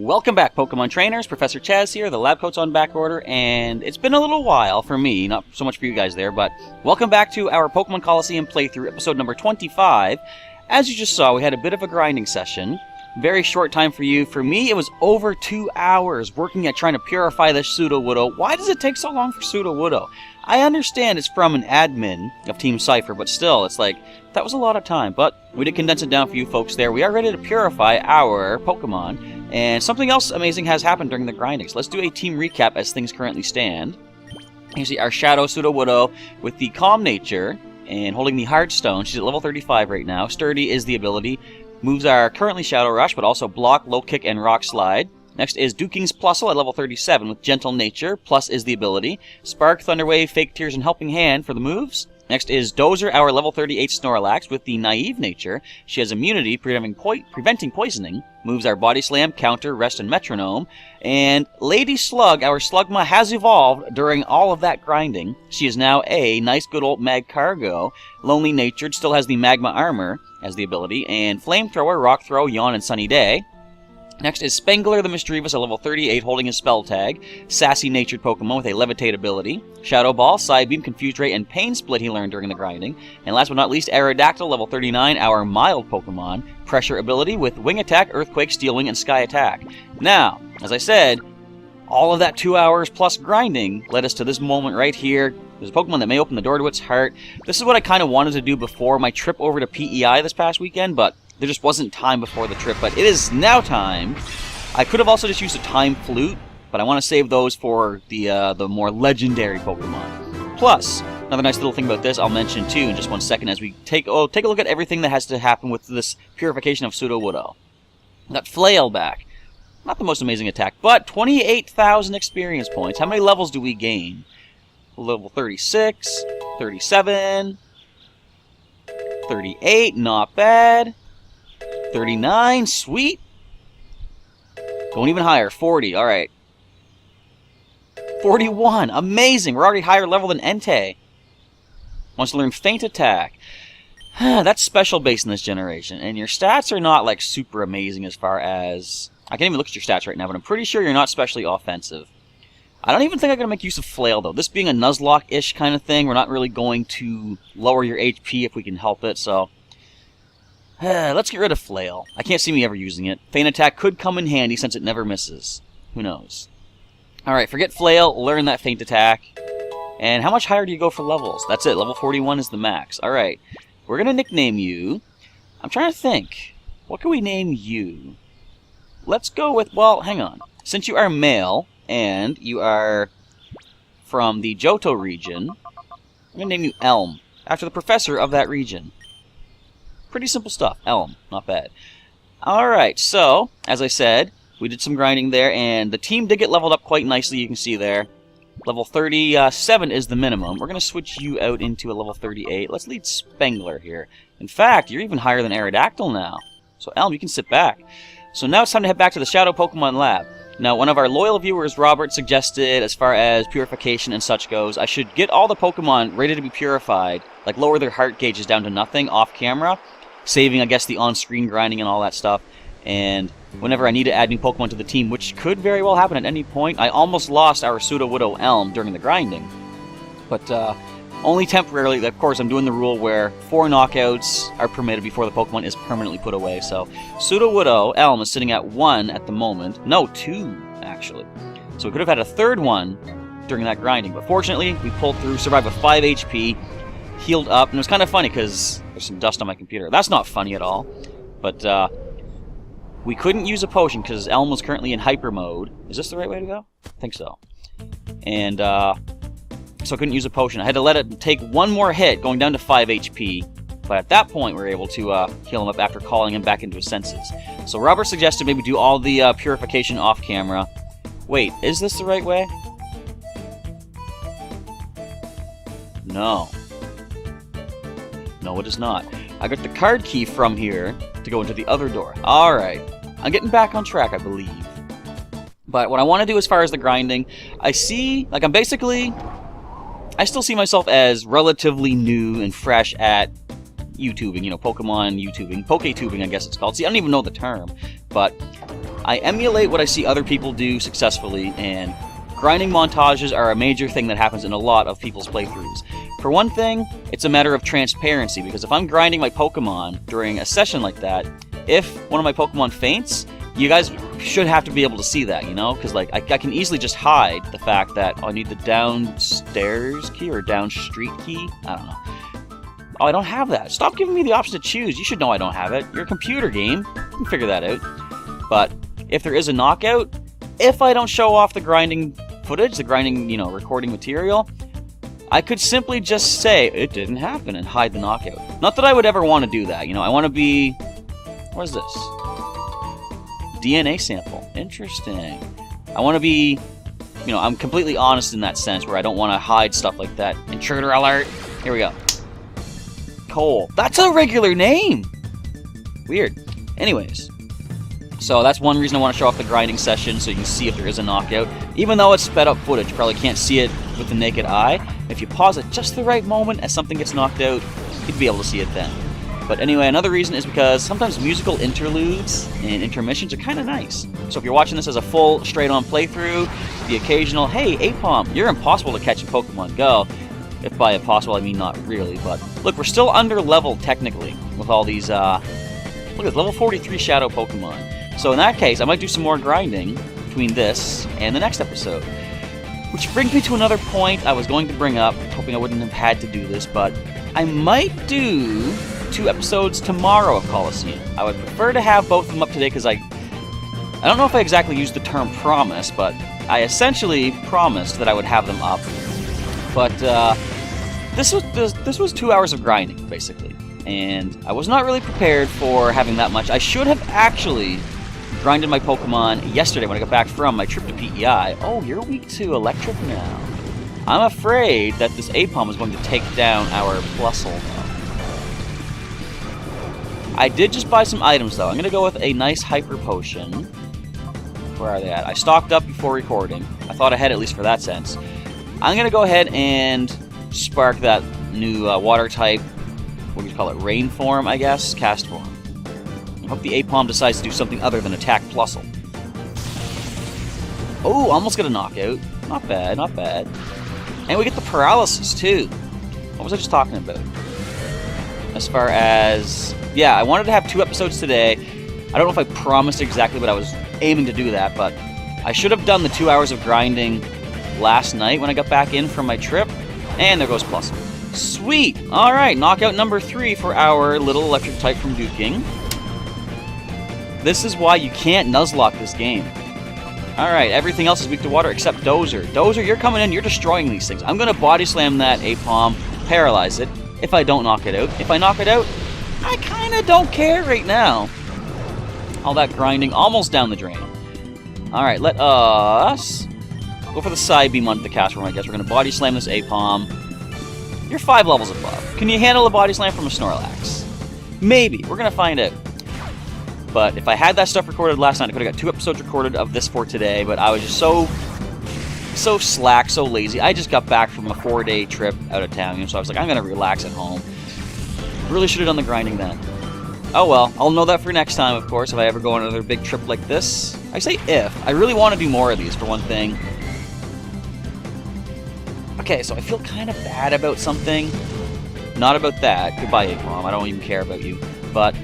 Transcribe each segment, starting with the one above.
Welcome back, Pokemon Trainers. Professor Chaz here. The lab coat's on back order, and it's been a little while for me, not so much for you guys there, but welcome back to our Pokemon Colosseum playthrough, episode number 25. As you just saw, we had a bit of a grinding session. Very short time for you. For me, it was over 2 hours working at trying to purify this Sudowoodo. Why does it take so long for Sudowoodo? I understand it's from an admin of Team Cipher, but still, it's like, that was a lot of time. But we did condense it down for you folks there. We are ready to purify our Pokemon, and something else amazing has happened during the grinding. So let's do a team recap as things currently stand. You see our Shadow Sudowoodo with the Calm Nature and holding the Hard Stone. She's at level 35 right now. Sturdy is the ability. Moves are currently Shadow Rush, but also Block, Low Kick, and Rock Slide. Next is Duking's Plusle at level 37 with Gentle Nature, plus is the ability. Spark, Thunder Wave, Fake Tears, and Helping Hand for the moves. Next is Dozer, our level 38 Snorlax with the Naive Nature. She has immunity, preventing poisoning. Moves are Body Slam, Counter, Rest, and Metronome. And Lady Slug, our Slugma, has evolved during all of that grinding. She is now a nice good old Magcargo. Lonely Natured, still has the Magma Armor as the ability. And Flamethrower, Rock Throw, Yawn, and Sunny Day. Next is Spangler the Mischievous at level 38 holding his Spell Tag. Sassy Natured Pokemon with a Levitate ability. Shadow Ball, Psybeam, Confuse Ray, and Pain Split he learned during the grinding. And last but not least, Aerodactyl level 39, our Mild Pokemon. Pressure ability with Wing Attack, Earthquake, Steel Wing, and Sky Attack. Now, as I said, all of that 2 hours plus grinding led us to this moment right here. There's a Pokemon that may open the door to its heart. This is what I kind of wanted to do before my trip over to PEI this past weekend, but there just wasn't time before the trip, but it is now time. I could have also just used a Time Flute, but I want to save those for the more legendary Pokemon. Plus, another nice little thing about this I'll mention too in just 1 second as we take a look at everything that has to happen with this purification of Sudowoodo. Got Flail back. Not the most amazing attack, but 28,000 experience points. How many levels do we gain? Level 36, 37, 38, not bad. 39, sweet. Going even higher, 40, alright. 41, amazing. We're already higher level than Entei. Wants to learn Feint Attack. That's special base in this generation. And your stats are not like super amazing as far as... I can't even look at your stats right now, but I'm pretty sure you're not specially offensive. I don't even think I'm going to make use of Flail, though. This being a Nuzlocke-ish kind of thing, we're not really going to lower your HP if we can help it, so... let's get rid of Flail. I can't see me ever using it. Feint Attack could come in handy since it never misses. Who knows? Alright, forget Flail, learn that Feint Attack. And how much higher do you go for levels? That's it, level 41 is the max. Alright, we're going to nickname you. I'm trying to think. What can we name you? Let's go with, well, hang on. Since you are male, and you are from the Johto region, I'm going to name you Elm, after the professor of that region. Pretty simple stuff. Elm. Not bad. Alright, so, as I said, we did some grinding there, and the team did get leveled up quite nicely, you can see there. Level 37 is the minimum. We're going to switch you out into a level 38. Let's lead Spangler here. In fact, you're even higher than Aerodactyl now. So, Elm, you can sit back. So now it's time to head back to the Shadow Pokemon Lab. Now, one of our loyal viewers, Robert, suggested, as far as purification and such goes, I should get all the Pokemon ready to be purified, like lower their heart gauges down to nothing off camera, saving, I guess, the on-screen grinding and all that stuff. And whenever I need to add new Pokemon to the team, which could very well happen at any point, I almost lost our Sudowoodo Elm during the grinding. But only temporarily. Of course, I'm doing the rule where 4 knockouts are permitted before the Pokemon is permanently put away. So Sudowoodo Elm is sitting at 1 at the moment. No, 2, actually. So we could have had a third one during that grinding. But fortunately, we pulled through, survived with 5 HP, healed up, and it was kind of funny because there's some dust on my computer. That's not funny at all. But we couldn't use a potion because Elm was currently in hyper mode. Is this the right way to go? I think so. And so I couldn't use a potion. I had to let it take one more hit, going down to 5 HP. But at that point, we were able to heal him up after calling him back into his senses. So Robert suggested maybe do all the purification off camera. Wait, is this the right way? No. No, it is not. I got the card key from here to go into the other door. Alright. I'm getting back on track, I believe. But what I want to do as far as the grinding, I see, like I still see myself as relatively new and fresh at YouTubing, you know, Pokemon YouTubing, Poke-tubing, I guess it's called. See, I don't even know the term, but I emulate what I see other people do successfully, and grinding montages are a major thing that happens in a lot of people's playthroughs. For one thing, it's a matter of transparency, because if I'm grinding my Pokemon during a session like that, if one of my Pokemon faints, you guys should have to be able to see that, you know? Because, like, I can easily just hide the fact that I need the downstairs key or down street key. I don't know. Oh, I don't have that. Stop giving me the option to choose. You should know I don't have it. You're a computer game. You can figure that out. But if there is a knockout, if I don't show off the grinding footage, the grinding, you know, recording material, I could simply just say it didn't happen and hide the knockout. Not that I would ever want to do that, you know. I want to be... What is this? DNA sample. Interesting. I want to be... You know, I'm completely honest in that sense, where I don't want to hide stuff like that. Intruder alert! Here we go. Cole. That's a regular name! Weird. Anyways. So that's one reason I want to show off the grinding session, so you can see if there is a knockout. Even though it's sped up footage, you probably can't see it with the naked eye. If you pause at just the right moment as something gets knocked out, you'd be able to see it then. But anyway, another reason is because sometimes musical interludes and intermissions are kind of nice. So if you're watching this as a full, straight-on playthrough, the occasional, hey, Apom, you're impossible to catch in Pokemon Go. If by impossible, I mean not really, but look, we're still under-leveled technically with all these, look at level 43 Shadow Pokemon. So in that case, I might do some more grinding between this and the next episode. Which brings me to another point I was going to bring up, hoping I wouldn't have had to do this, but I might do 2 episodes tomorrow of Colosseum. I would prefer to have both of them up today, because I don't know if I exactly used the term promise, but I essentially promised that I would have them up. But this was 2 hours of grinding, basically. And I was not really prepared for having that much. I should have actually grinded my Pokemon yesterday when I got back from my trip to PEI. Oh, you're weak to electric now. I'm afraid that this Apom is going to take down our Plusle. I did just buy some items, though. I'm going to go with a nice Hyper Potion. Where are they at? I stocked up before recording. I thought ahead, at least for that sense. I'm going to go ahead and spark that new water type, what do you call it, rain form, I guess? Cast form. I hope the Apom decides to do something other than attack Plusle. Oh, almost got a knockout. Not bad, not bad. And we get the paralysis, too. What was I just talking about? As far as... Yeah, I wanted to have 2 episodes today. I don't know if I promised exactly, but I was aiming to do that, but I should have done the 2 hours of grinding last night when I got back in from my trip. And there goes Plusle. Sweet! Alright, knockout number 3 for our little electric type from Duking. This is why you can't Nuzlocke this game. Alright, everything else is weak to water except Dozer. Dozer, you're coming in, you're destroying these things. I'm going to body slam that Apom, paralyze it, if I don't knock it out. If I knock it out, I kind of don't care right now. All that grinding almost down the drain. Alright, let us go for the side beam onto the cast room, I guess. We're going to body slam this Apom. You're 5 levels above. Can you handle a body slam from a Snorlax? Maybe. We're going to find out. But if I had that stuff recorded last night, I could have got 2 episodes recorded of this for today, but I was just so slack, so lazy. I just got back from a 4-day trip out of town, you know, so I was like, I'm going to relax at home. Really should have done the grinding then. Oh well, I'll know that for next time, of course, if I ever go on another big trip like this. I say if. I really want to do more of these, for one thing. Okay, so I feel kind of bad about something. Not about that. Goodbye, Apom. I don't even care about you. But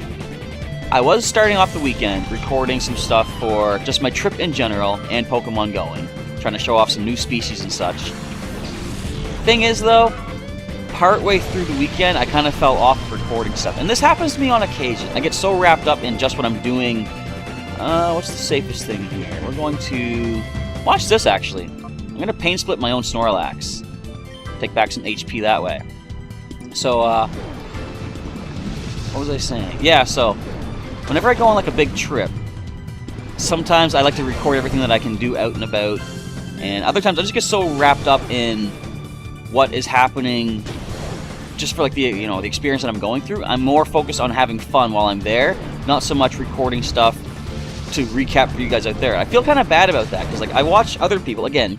I was starting off the weekend recording some stuff for just my trip in general and Pokemon Going. Trying to show off some new species and such. Thing is, though, partway through the weekend, I kind of fell off of recording stuff. And this happens to me on occasion. I get so wrapped up in just what I'm doing. What's the safest thing here? We're going to... Watch this, actually. I'm going to pain split my own Snorlax. Take back some HP that way. So, what was I saying? Yeah, so, whenever I go on, like, a big trip, sometimes I like to record everything that I can do out and about. And other times, I just get so wrapped up in what is happening just for, like, the, you know, the experience that I'm going through. I'm more focused on having fun while I'm there, not so much recording stuff to recap for you guys out there. I feel kind of bad about that, because, like, I watch other people, again,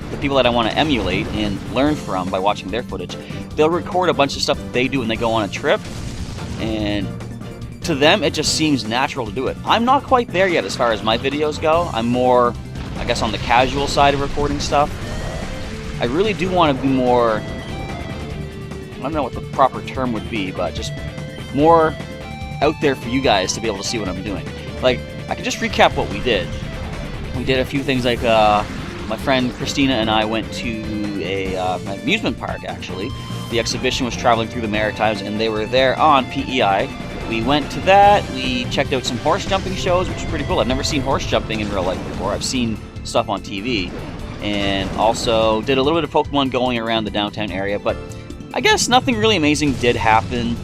the people that I want to emulate and learn from by watching their footage. They'll record a bunch of stuff that they do when they go on a trip, and to them, it just seems natural to do it. I'm not quite there yet as far as my videos go. I'm more, I guess, on the casual side of recording stuff. I really do want to be more, I don't know what the proper term would be, but just more out there for you guys to be able to see what I'm doing. Like, I can just recap what we did. We did a few things like, my friend Christina and I went to an amusement park, actually. The exhibition was traveling through the Maritimes, and they were there on PEI. We went to that. We checked out some horse jumping shows, which was pretty cool. I've never seen horse jumping in real life before. I've seen stuff on TV. And also did a little bit of Pokemon going around the downtown area, but I guess nothing really amazing did happen.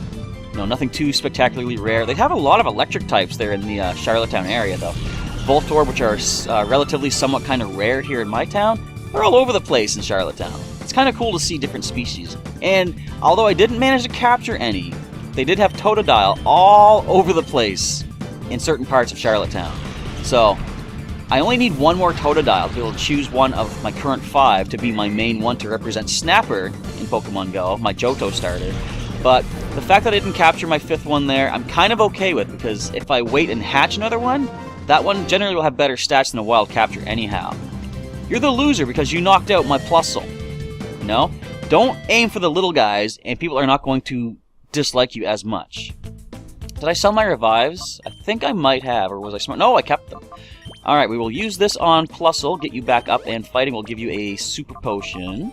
You know, nothing too spectacularly rare. They have a lot of electric types there in the Charlottetown area, though. Voltorb, which are relatively somewhat kind of rare here in my town, they're all over the place in Charlottetown. It's kind of cool to see different species. And although I didn't manage to capture any, they did have Totodile all over the place in certain parts of Charlottetown. So I only need one more Totodile to be able to choose one of my current 5 to be my main one to represent Snapper in Pokemon Go, my Johto starter. But the fact that I didn't capture my 5th one there, I'm kind of okay with, because if I wait and hatch another one, that one generally will have better stats than a wild capture anyhow. You're the loser because you knocked out my Plusle. You know? Don't aim for the little guys, and people are not going to dislike you as much. Did I sell my revives? I think I might have, or was I smart? No, I kept them. Alright, we will use this on Plusle, get you back up and fighting. We'll give you a super potion.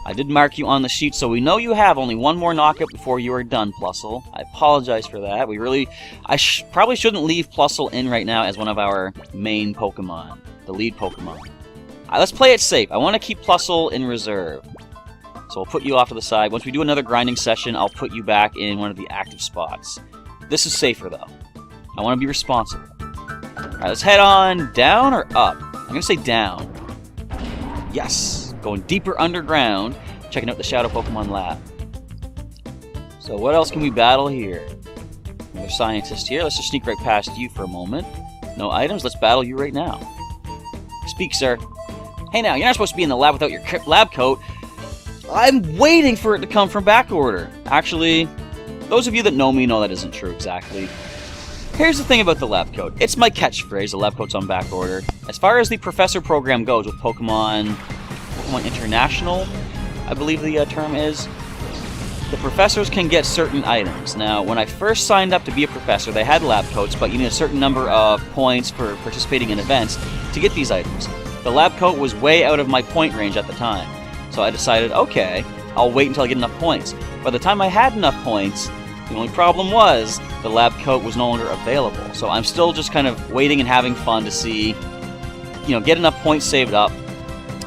I did mark you on the sheet, so we know you have only one more knockout before you are done, Plusle. I apologize for that. I probably shouldn't leave Plusle in right now as one of our main Pokemon, the lead Pokemon. Let's play it safe. I want to keep Plusle in reserve. So I'll put you off to the side. Once we do another grinding session, I'll put you back in one of the active spots. This is safer, though. I want to be responsible. Alright, let's head on down or up? I'm going to say down. Yes! Going deeper underground, checking out the Shadow Pokemon Lab. So what else can we battle here? Another scientist here. Let's just sneak right past you for a moment. No items. Let's battle you right now. Speak, sir. Hey now, you're not supposed to be in the lab without your lab coat. I'm waiting for it to come from back order. Actually, those of you that know me know that isn't true exactly. Here's the thing about the lab coat. It's my catchphrase, the lab coat's on back order. As far as the professor program goes with Pokemon International, I believe the term is, the professors can get certain items. Now, when I first signed up to be a professor, they had lab coats, but you need a certain number of points for participating in events to get these items. The lab coat was way out of my point range at the time. So I decided, okay, I'll wait until I get enough points. By the time I had enough points, the only problem was the lab coat was no longer available. So I'm still just kind of waiting and having fun to see, you know, get enough points saved up.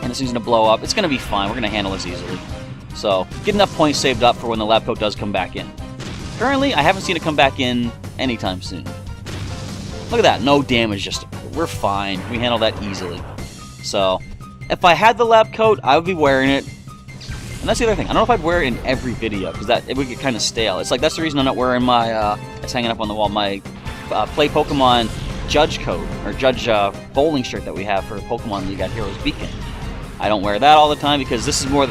And this thing's going to blow up. It's going to be fine. We're going to handle this easily. So get enough points saved up for when the lab coat does come back in. Currently, I haven't seen it come back in anytime soon. Look at that. No damage. Just we're fine. We handle that easily. So if I had the lab coat, I would be wearing it. And that's the other thing. I don't know if I'd wear it in every video, because it would get kind of stale. It's like, that's the reason I'm not wearing my, it's hanging up on the wall, my Play Pokemon Judge coat, or Judge bowling shirt that we have for Pokemon League at Heroes Beacon. I don't wear that all the time, because this is more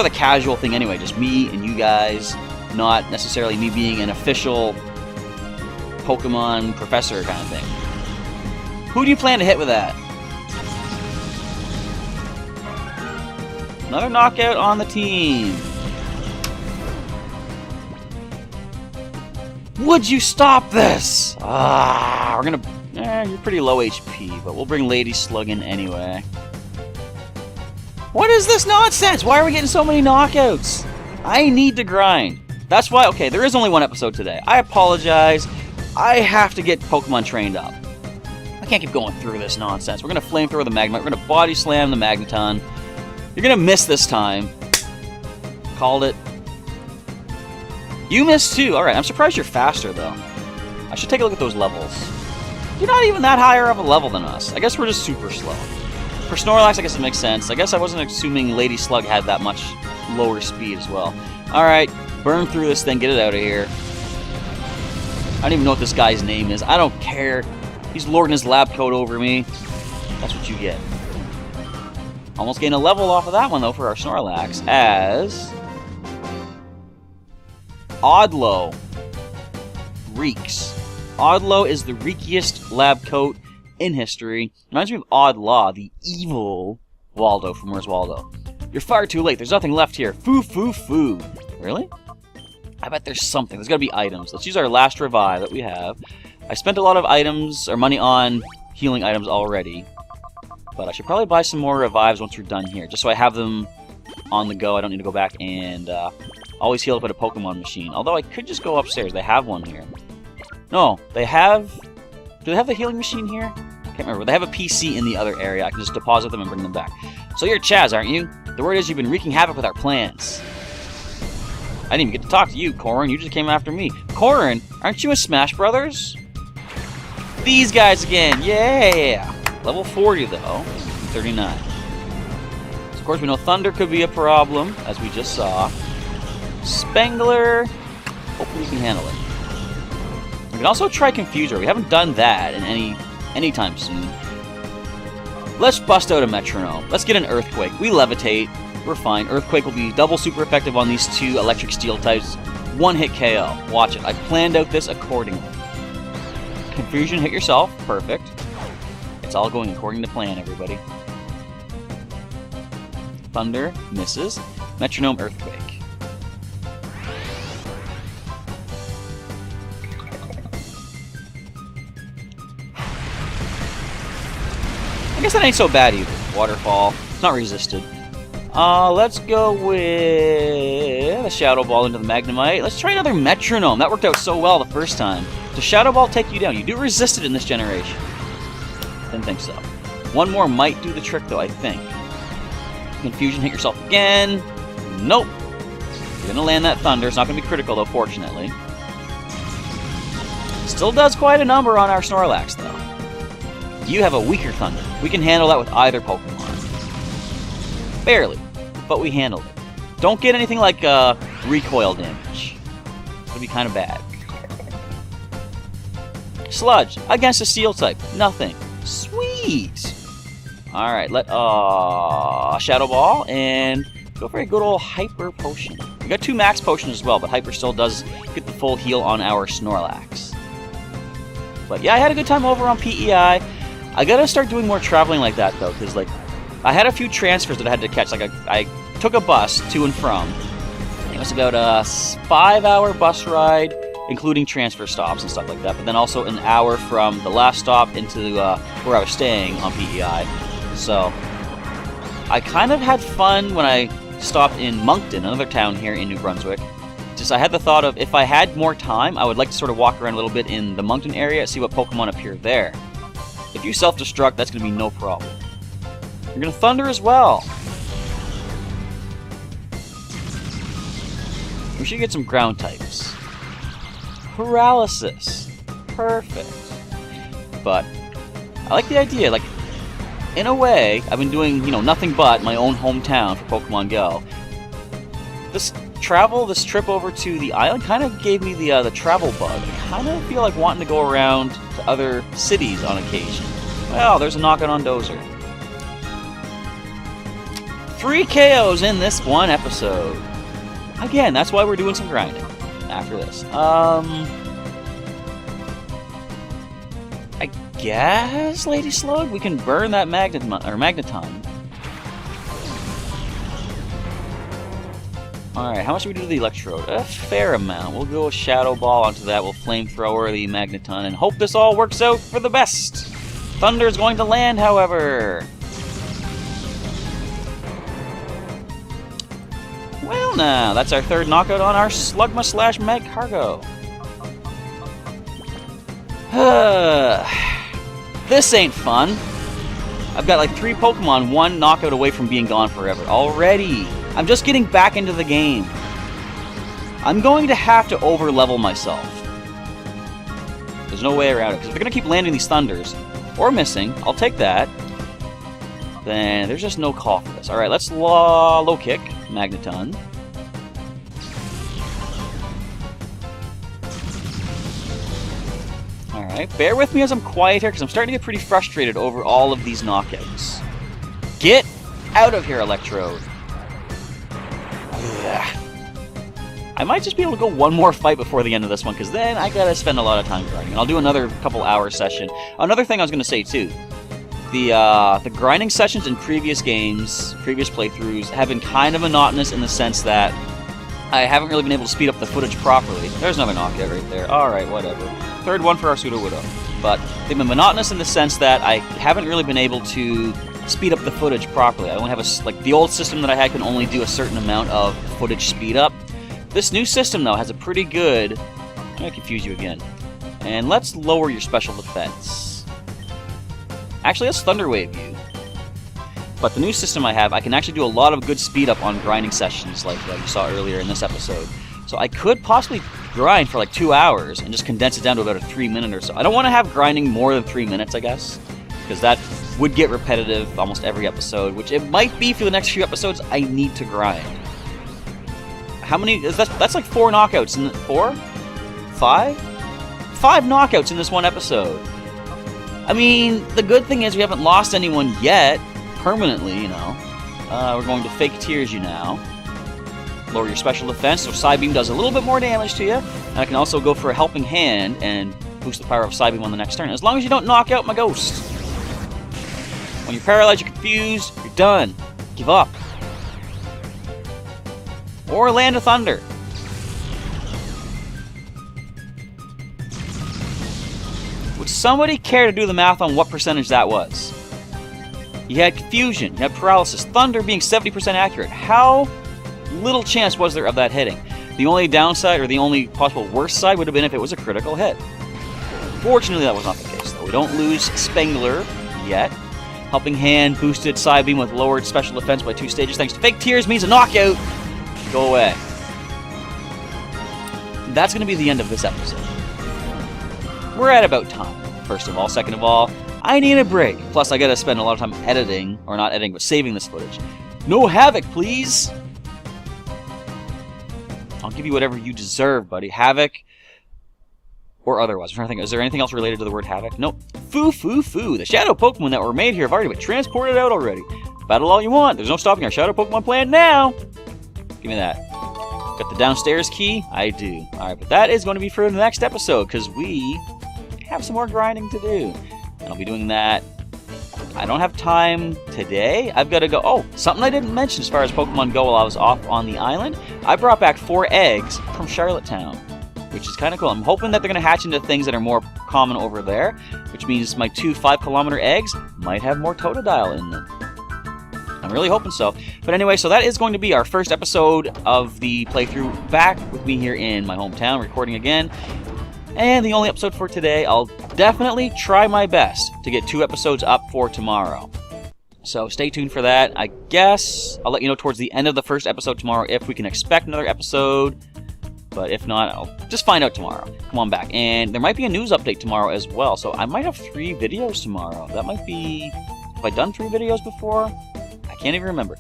the casual thing anyway, just me and you guys, not necessarily me being an official Pokemon professor kind of thing. Who do you plan to hit with that? Another knockout on the team. Would you stop this? We're gonna... you're pretty low HP, but we'll bring Lady Slug in anyway. What is this nonsense? Why are we getting so many knockouts? I need to grind. That's why... Okay, there is only one episode today. I apologize. I have to get Pokemon trained up. I can't keep going through this nonsense. We're gonna flamethrower the Magnemite. We're gonna body slam the Magneton. You're gonna miss this time. Called it. You missed too. Alright, I'm surprised you're faster though. I should take a look at those levels. You're not even that higher of a level than us. I guess we're just super slow. For Snorlax, I guess it makes sense. I guess I wasn't assuming Lady Slug had that much lower speed as well. Alright, burn through this thing, get it out of here. I don't even know what this guy's name is. I don't care. He's lording his lab coat over me. That's what you get. Almost gained a level off of that one, though, for our Snorlax, as... Odlow. reeks. Oddlow is the reekiest lab coat in history. Reminds me of Oddlaw, the evil Waldo from Where's Waldo. You're far too late. There's nothing left here. Foo, foo, foo. Really? I bet there's something. There's got to be items. Let's use our last revive that we have. I spent a lot of items, or money on healing items already. But I should probably buy some more revives once we're done here, just so I have them on the go. I don't need to go back and always heal up at a Pokemon machine. Although I could just go upstairs. They have one here. No, they have... Do they have the healing machine here? I can't remember. They have a PC in the other area. I can just deposit them and bring them back. So you're Chaz, aren't you? The word is you've been wreaking havoc with our plans. I didn't even get to talk to you, Corrin. You just came after me. Corrin, aren't you in Smash Brothers? These guys again. Yeah! Level 40, though. 39. So, of course, we know Thunder could be a problem, as we just saw. Spangler. Hopefully we can handle it. We can also try Confuser. We haven't done that in any time soon. Let's bust out a Metronome. Let's get an Earthquake. We levitate. We're fine. Earthquake will be double super effective on these two electric steel types. One hit KO. Watch it. I planned out this accordingly. Confusion, hit yourself. Perfect. It's all going according to plan, everybody. Thunder misses. Metronome, Earthquake. I guess that ain't so bad either. Waterfall. It's not resisted. Let's go with a Shadow Ball into the Magnemite. Let's try another Metronome. That worked out so well the first time. Does Shadow Ball take you down? You do resist it in this generation. Didn't think so. One more might do the trick, though, I think. Confusion, hit yourself again. Nope. You're going to land that Thunder. It's not going to be critical, though, fortunately. Still does quite a number on our Snorlax, though. You have a weaker Thunder. We can handle that with either Pokemon. Barely, but we handled it. Don't get anything like recoil damage. It'll be kind of bad. Sludge against a Steel type. Nothing. Sweet. All right, let Shadow Ball and go for a good old Hyper Potion. We got 2 Max Potions as well, but Hyper still does get the full heal on our Snorlax. But yeah, I had a good time over on PEI. I gotta start doing more traveling like that though, because like I had a few transfers that I had to catch. Like I took a bus to and from. It was about a 5-hour bus ride, including transfer stops and stuff like that. But then also an hour from the last stop into where I was staying on PEI. So I kind of had fun when I stopped in Moncton, another town here in New Brunswick. Just I had the thought of if I had more time, I would like to sort of walk around a little bit in the Moncton area, see what Pokemon appear there. If you self-destruct, that's going to be no problem. You're going to Thunder as well. We should get some ground types. Paralysis. Perfect. But I like the idea. Like, in a way, I've been doing, nothing but my own hometown for Pokemon Go. This trip over to the island kind of gave me the travel bug. I kind of feel like wanting to go around to other cities on occasion. Well, there's a knockout on Dozer. 3 KOs in this one episode. Again, that's why we're doing some grinding after this. I guess, Lady Slug, we can burn that Magneton. Alright, how much do we do to the Electrode? A fair amount. We'll go a Shadow Ball onto that. We'll Flamethrower the Magneton and hope this all works out for the best. Thunder's going to land, however. Well, now, that's our 3rd knockout on our Slugma / Magcargo. This ain't fun. I've got like 3 Pokemon, 1 knockout away from being gone forever. Already. I'm just getting back into the game. I'm going to have to over-level myself. There's no way around it, because if they're going to keep landing these Thunders, or missing, I'll take that, then there's just no call for this. Alright, let's low kick Magneton. Alright, bear with me as I'm quiet here, because I'm starting to get pretty frustrated over all of these knockouts. Get out of here, Electrode. Ugh. I might just be able to go one more fight before the end of this one, because then I gotta spend a lot of time grinding. And I'll do another couple hour session. Another thing I was gonna say too, the grinding sessions in previous games, previous playthroughs, have been kind of monotonous in the sense that I haven't really been able to speed up the footage properly. There's another knockout right there. Alright, whatever. Third one for our Sudowoodo. But they've been monotonous in the sense that I haven't really been able to speed up the footage properly. I only have like the old system that I had can only do a certain amount of footage speed up. This new system though has a pretty good... I'm gonna confuse you again. And let's lower your special defense. Actually, let's Thunder Wave you. But the new system I have, I can actually do a lot of good speed up on grinding sessions like you saw earlier in this episode. So I could possibly grind for like 2 hours and just condense it down to about a 3-minute or so. I don't want to have grinding more than 3 minutes, I guess, because that would get repetitive almost every episode, which it might be for the next few episodes. I need to grind. How many? That's like 4 knockouts in 4? 5? 5 knockouts in this one episode. I mean, the good thing is we haven't lost anyone yet, permanently, you know. We're going to Fake Tears you now. Lower your special defense, so Psybeam does a little bit more damage to you. And I can also go for a Helping Hand and boost the power of Psybeam on the next turn, as long as you don't knock out my ghost. When you're paralyzed, you're confused, you're done. Give up. Or Land of Thunder. Would somebody care to do the math on what percentage that was? You had Confusion, you had Paralysis, Thunder being 70% accurate. How little chance was there of that hitting? The only downside, or the only possible worst side, would have been if it was a critical hit. Fortunately, that was not the case, though. We don't lose Spangler yet. Helping Hand boosted Psybeam with lowered special defense by 2 stages. Thanks to Fake Tears means a knockout. Go away. That's going to be the end of this episode. We're at about time, first of all. Second of all, I need a break. Plus, I got to spend a lot of time editing, or not editing, but saving this footage. No Havoc, please! I'll give you whatever you deserve, buddy. Havoc, or otherwise. I'm trying to think, is there anything else related to the word Havoc? Nope. Foo, foo, foo. The Shadow Pokemon that were made here have already been transported out already. Battle all you want. There's no stopping our Shadow Pokemon plan now. Give me that. Got the downstairs key? I do. Alright, but that is going to be for the next episode, because we have some more grinding to do. And I'll be doing that. I don't have time today. I've got to go. Oh, something I didn't mention as far as Pokemon Go while I was off on the island. I brought back 4 eggs from Charlottetown, which is kind of cool. I'm hoping that they're going to hatch into things that are more common over there, which means my 2 5-kilometer eggs might have more Totodile in them. I'm really hoping so. But anyway, so that is going to be our first episode of the playthrough, back with me here in my hometown, recording again. And the only episode for today. I'll definitely try my best to get 2 episodes up for tomorrow. So stay tuned for that. I guess I'll let you know towards the end of the first episode tomorrow if we can expect another episode. But if not, I'll just find out tomorrow. Come on back. And there might be a news update tomorrow as well. So I might have 3 videos tomorrow. That might be... Have I done 3 videos before? I can't even remember.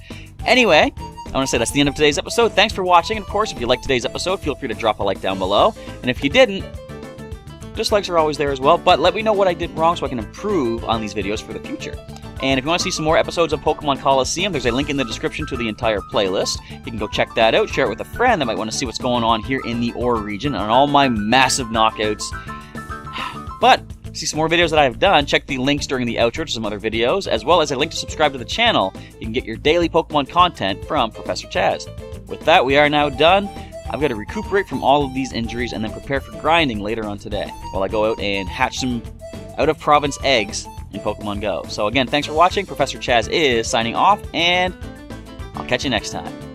Anyway, I want to say that's the end of today's episode. Thanks for watching. And of course, if you liked today's episode, feel free to drop a like down below. And if you didn't, dislikes are always there as well, but let me know what I did wrong so I can improve on these videos for the future. And if you want to see some more episodes of Pokémon Colosseum, there's a link in the description to the entire playlist. You can go check that out, share it with a friend that might want to see what's going on here in the Orre region and all my massive knockouts. But, to see some more videos that I've done, check the links during the outro to some other videos, as well as a link to subscribe to the channel. You can get your daily Pokémon content from Professor Chaz. With that, we are now done. I've got to recuperate from all of these injuries and then prepare for grinding later on today while I go out and hatch some out-of-province eggs in Pokemon Go. So again, thanks for watching. Professor Chaz is signing off, and I'll catch you next time.